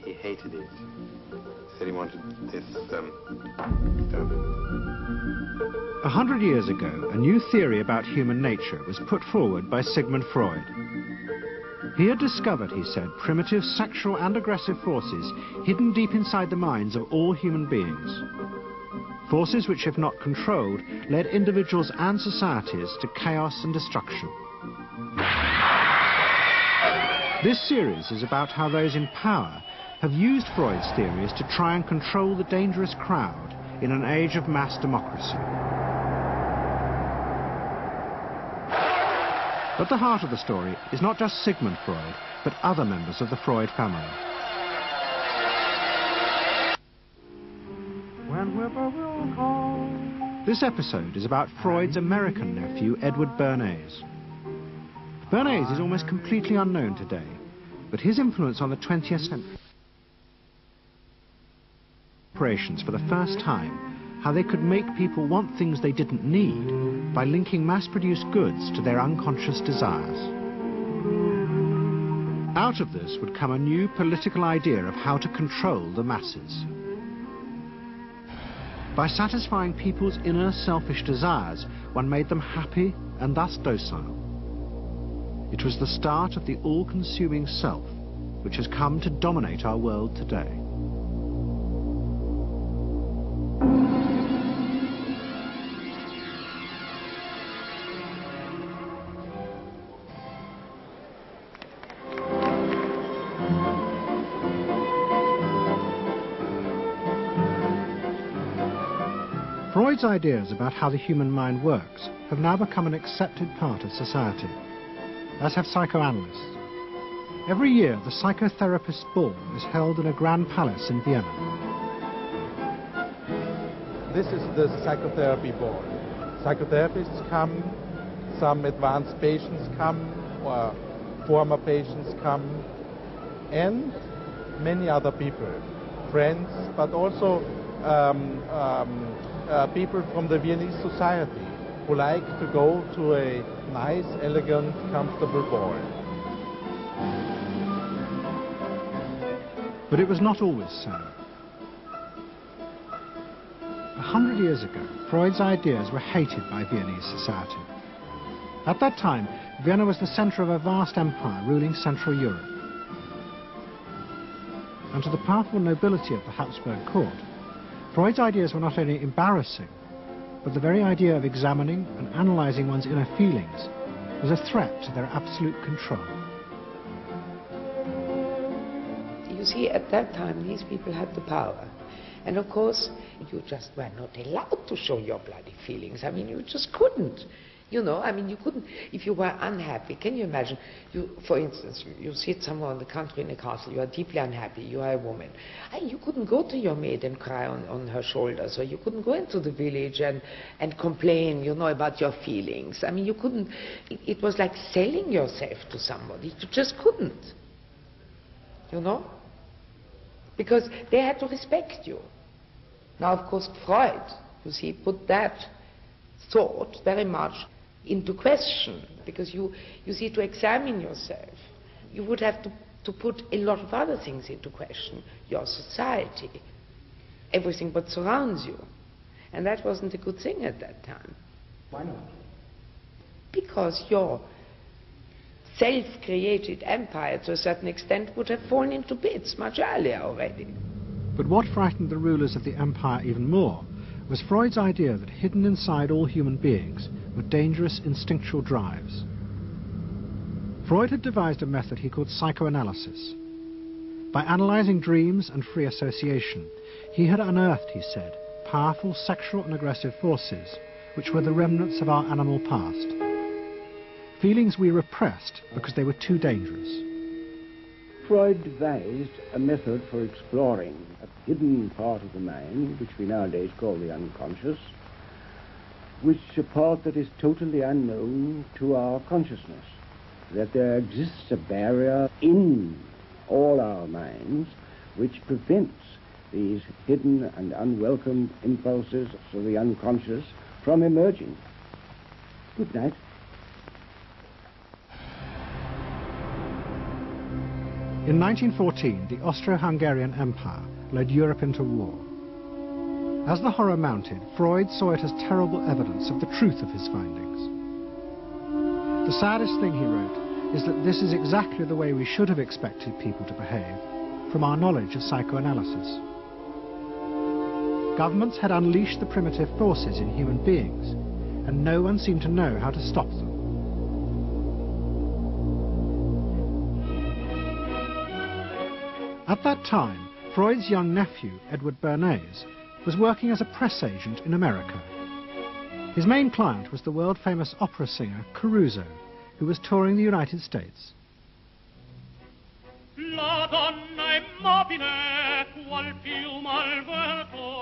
He hated it. He said he wanted this stuff. 100 years ago, a new theory about human nature was put forward by Sigmund Freud. He had discovered, he said, primitive sexual and aggressive forces hidden deep inside the minds of all human beings. Forces which, if not controlled, led individuals and societies to chaos and destruction. This series is about how those in power have used Freud's theories to try and control the dangerous crowd in an age of mass democracy. At the heart of the story is not just Sigmund Freud, but other members of the Freud family. This episode is about Freud's American nephew, Edward Bernays. Bernays is almost completely unknown today, but his influence on the 20th century operations for the first time how they could make people want things they didn't need by linking mass-produced goods to their unconscious desires. Out of this would come a new political idea of how to control the masses. By satisfying people's inner selfish desires, one made them happy and thus docile. It was the start of the all-consuming self, which has come to dominate our world today. Freud's ideas about how the human mind works have now become an accepted part of society, as have psychoanalysts. Every year, the psychotherapist's ball is held in a grand palace in Vienna. This is the psychotherapy ball. Psychotherapists come, some advanced patients come, or former patients come, and many other people, friends, but also people from the Viennese society who like to go to a nice, elegant, comfortable ball. But it was not always so. 100 years ago, Freud's ideas were hated by Viennese society. At that time, Vienna was the center of a vast empire ruling Central Europe. And to the powerful nobility of the Habsburg court, Freud's ideas were not only embarrassing, but the very idea of examining and analyzing one's inner feelings was a threat to their absolute control. You see, at that time, these people had the power. And of course, you just were not allowed to show your bloody feelings. I mean, you just couldn't. You know, I mean, you couldn't, if you were unhappy. Can you imagine, for instance, you sit somewhere in the country in a castle, you are deeply unhappy, you are a woman. You couldn't go to your maid and cry on her shoulders, or you couldn't go into the village and complain, you know, about your feelings. I mean, you couldn't, it was like selling yourself to somebody. You just couldn't, you know, because they had to respect you. Now, of course, Freud, you see, put that thought very much into question, because you see, to examine yourself, you would have to put a lot of other things into question, your society, everything what surrounds you, and that wasn't a good thing at that time. Why not? Because your self-created empire, to a certain extent, would have fallen into bits much earlier already. But what frightened the rulers of the empire even more was Freud's idea that hidden inside all human beings were dangerous instinctual drives. Freud had devised a method he called psychoanalysis. By analyzing dreams and free association, he had unearthed, he said, powerful sexual and aggressive forces which were the remnants of our animal past. Feelings we repressed because they were too dangerous. Freud devised a method for exploring a hidden part of the mind, which we nowadays call the unconscious, which is a part that is totally unknown to our consciousness, that there exists a barrier in all our minds which prevents these hidden and unwelcome impulses of the unconscious from emerging. Good night. In 1914, the Austro-Hungarian Empire led Europe into war. As the horror mounted, Freud saw it as terrible evidence of the truth of his findings. The saddest thing, he wrote, is that this is exactly the way we should have expected people to behave, from our knowledge of psychoanalysis. Governments had unleashed the primitive forces in human beings, and no one seemed to know how to stop them. At that time, Freud's young nephew, Edward Bernay, was working as a press agent in America. His main client was the world-famous opera singer Caruso, who was touring the United States.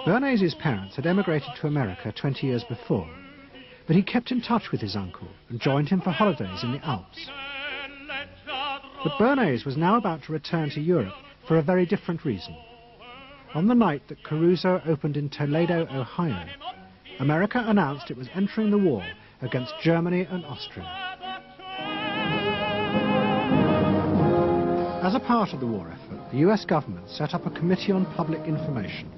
Bernays' parents had emigrated to America 20 years before, but he kept in touch with his uncle and joined him for holidays in the Alps. But Bernays was now about to return to Europe for a very different reason. On the night that Caruso opened in Toledo, Ohio, America announced it was entering the war against Germany and Austria. As a part of the war effort, the US government set up a Committee on Public Information,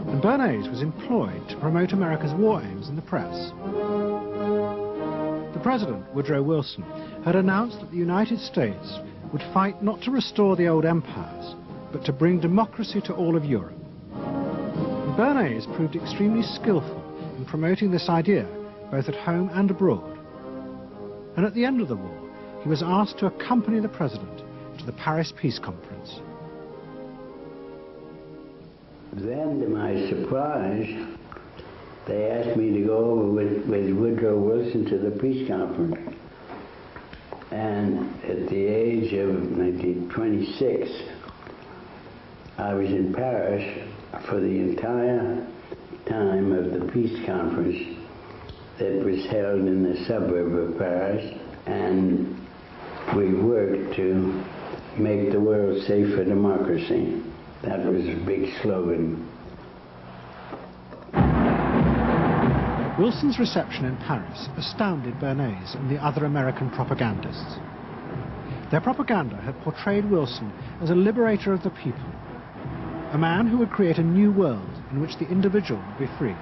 and Bernays was employed to promote America's war aims in the press. The President, Woodrow Wilson, had announced that the United States would fight not to restore the old empires, but to bring democracy to all of Europe. And Bernays proved extremely skillful in promoting this idea, both at home and abroad. And at the end of the war, he was asked to accompany the President to the Paris Peace Conference. Then, to my surprise, they asked me to go over with Woodrow Wilson to the peace conference. And at the age of 26, I was in Paris for the entire time of the peace conference that was held in the suburb of Paris, and we worked to make the world safe for democracy. That was a big slogan. Wilson's reception in Paris astounded Bernays and the other American propagandists. Their propaganda had portrayed Wilson as a liberator of the people, a man who would create a new world in which the individual would be free.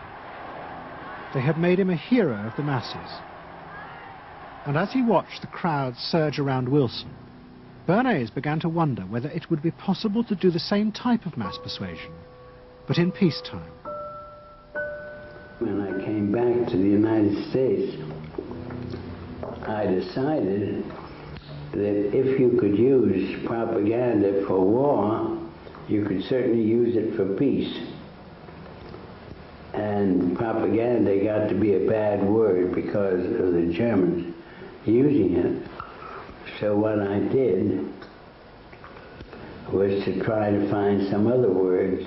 They had made him a hero of the masses. And as he watched the crowds surge around Wilson, Bernays began to wonder whether it would be possible to do the same type of mass persuasion, but in peacetime. When I came back to the United States, I decided that if you could use propaganda for war, you could certainly use it for peace. And propaganda got to be a bad word because of the Germans using it. So what I did was to try to find some other words.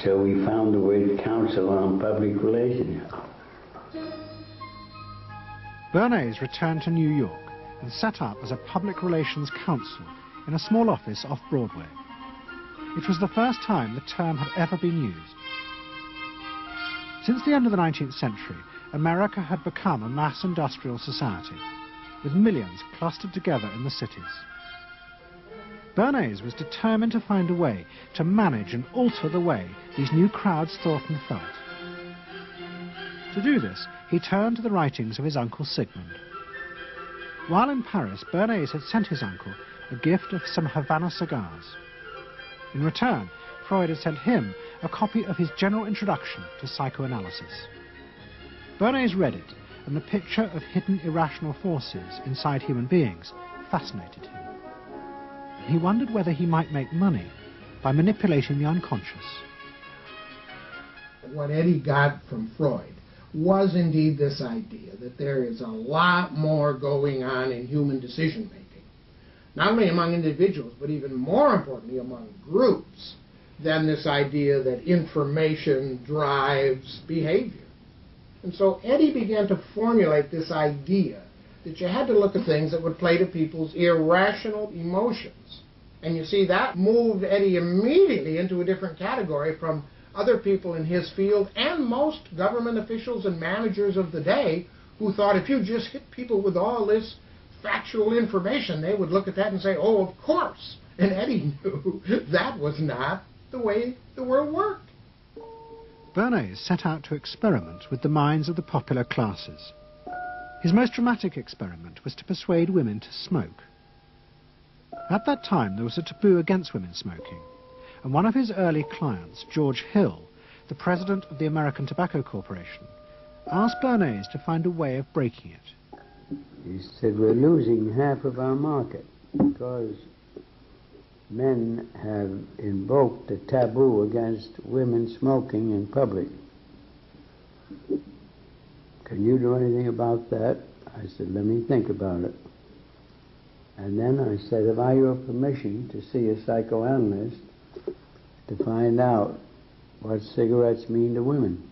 So we found the word Council on Public Relations. Bernays returned to New York and set up as a public relations counsel in a small office off Broadway. It was the first time the term had ever been used. Since the end of the 19th century, America had become a mass industrial society, with millions clustered together in the cities. Bernays was determined to find a way to manage and alter the way these new crowds thought and felt. To do this, he turned to the writings of his uncle Sigmund. While in Paris, Bernays had sent his uncle a gift of some Havana cigars. In return, Freud had sent him a copy of his general introduction to psychoanalysis. Bernays read it, and the picture of hidden irrational forces inside human beings fascinated him. He wondered whether he might make money by manipulating the unconscious. What Eddie got from Freud was indeed this idea that there is a lot more going on in human decision-making, not only among individuals, but even more importantly among groups, than this idea that information drives behavior. And so Eddie began to formulate this idea that you had to look at things that would play to people's irrational emotions. And you see, that moved Eddie immediately into a different category from other people in his field and most government officials and managers of the day who thought if you just hit people with all this factual information, they would look at that and say, oh, of course. And Eddie knew that was not the way the world worked. Bernay set out to experiment with the minds of the popular classes. His most dramatic experiment was to persuade women to smoke. At that time, there was a taboo against women smoking, and one of his early clients, George Hill, the president of the American Tobacco Corporation, asked Bernay to find a way of breaking it. He said, we're losing half of our market because men have invoked a taboo against women smoking in public. Can you do anything about that? I said, let me think about it. And then I said, have I your permission to see a psychoanalyst to find out what cigarettes mean to women?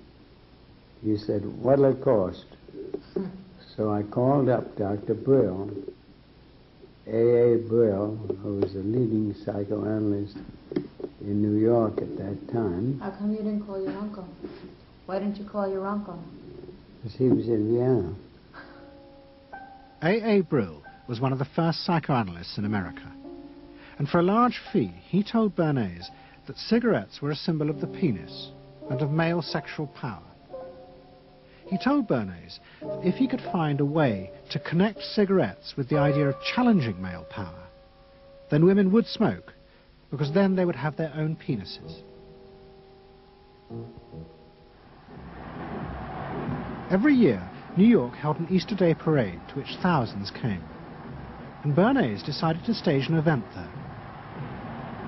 He said, what'll it cost? So I called up Dr. Brill, A.A. Brill, who was a leading psychoanalyst in New York at that time. How come you didn't call your uncle? Why didn't you call your uncle? Because he was in Vienna. A.A. Brill was one of the first psychoanalysts in America. And for a large fee, he told Bernay that cigarettes were a symbol of the penis and of male sexual power. He told Bernay that if he could find a way to connect cigarettes with the idea of challenging male power, then women would smoke, because then they would have their own penises. Every year, New York held an Easter Day parade to which thousands came, and Bernay decided to stage an event there.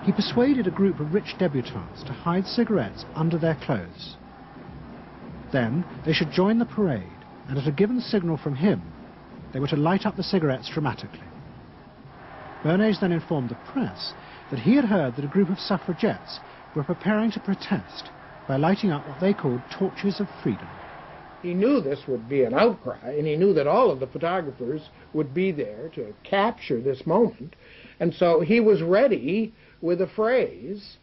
He persuaded a group of rich debutantes to hide cigarettes under their clothes. Then they should join the parade, and at a given signal from him, they were to light up the cigarettes dramatically. Bernay then informed the press that he had heard that a group of suffragettes were preparing to protest by lighting up what they called torches of freedom. He knew this would be an outcry, and he knew that all of the photographers would be there to capture this moment, and so he was ready with a phrase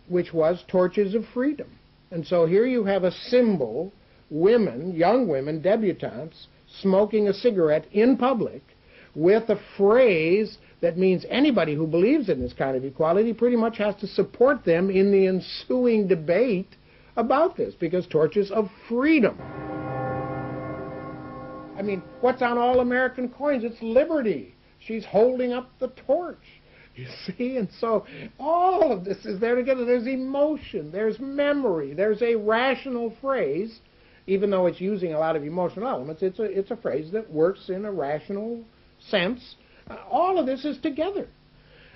which was torches of freedom. And so here you have a symbol, women, young women, debutantes, smoking a cigarette in public with a phrase that means anybody who believes in this kind of equality pretty much has to support them in the ensuing debate about this, because torches of freedom. I mean, what's on all American coins? It's liberty. She's holding up the torch. You see? And so all of this is there together. There's emotion, there's memory, there's a rational phrase, even though it's using a lot of emotional elements. It's a phrase that works in a rational sense. All of this is together.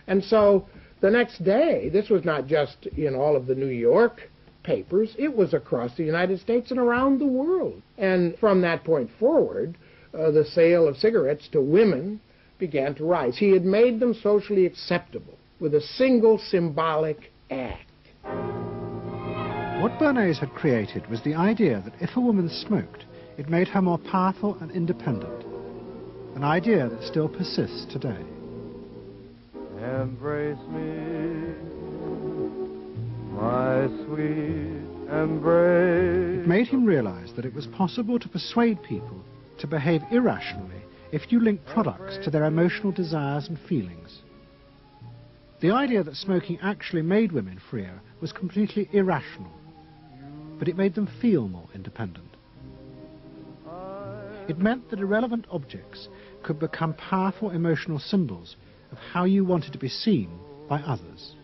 And so the next day, this was not just in all of the New York papers, it was across the United States and around the world. And from that point forward, the sale of cigarettes to women began to rise. He had made them socially acceptable with a single symbolic act. What Bernay had created was the idea that if a woman smoked, it made her more powerful and independent, an idea that still persists today. Embrace me, my sweet embrace. It made him realize that it was possible to persuade people to behave irrationally if you link products to their emotional desires and feelings. The idea that smoking actually made women freer was completely irrational, but it made them feel more independent. It meant that irrelevant objects could become powerful emotional symbols of how you wanted to be seen by others.